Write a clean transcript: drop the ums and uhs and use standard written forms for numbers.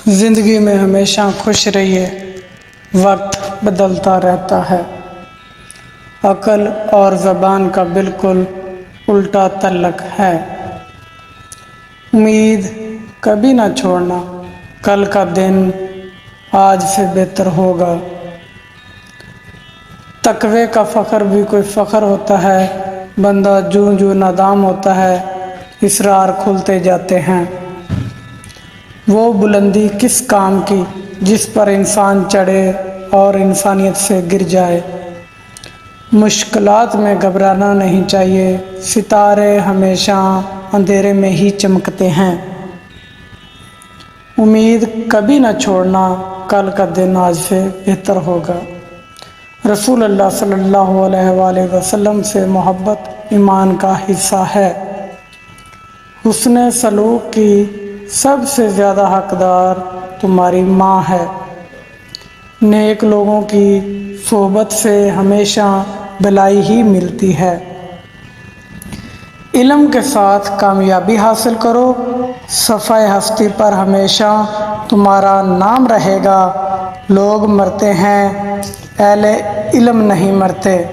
زندگی میں ہمیشہ خوش رہیے، وقت بدلتا رہتا ہے۔ عقل اور زبان کا بالکل الٹا تعلق ہے۔ امید کبھی نہ چھوڑنا، کل کا دن آج سے بہتر ہوگا۔ تقوی کا فخر بھی کوئی فخر ہوتا ہے، بندہ جوں جوں نادام ہوتا ہے اسرار کھلتے جاتے ہیں۔ وہ بلندی کس کام کی جس پر انسان چڑھے اور انسانیت سے گر جائے۔ مشکلات میں گھبرانا نہیں چاہیے، ستارے ہمیشہ اندھیرے میں ہی چمکتے ہیں۔ امید کبھی نہ چھوڑنا، کل کا دن آج سے بہتر ہوگا۔ رسول اللہ صلی اللہ علیہ وآلہ وسلم سے محبت ایمان کا حصہ ہے۔ حسن سلوک کی سب سے زیادہ حقدار تمہاری ماں ہے۔ نیک لوگوں کی صحبت سے ہمیشہ بھلائی ہی ملتی ہے۔ علم کے ساتھ کامیابی حاصل کرو، صفحۂ ہستی پر ہمیشہ تمہارا نام رہے گا۔ لوگ مرتے ہیں، اہل علم نہیں مرتے۔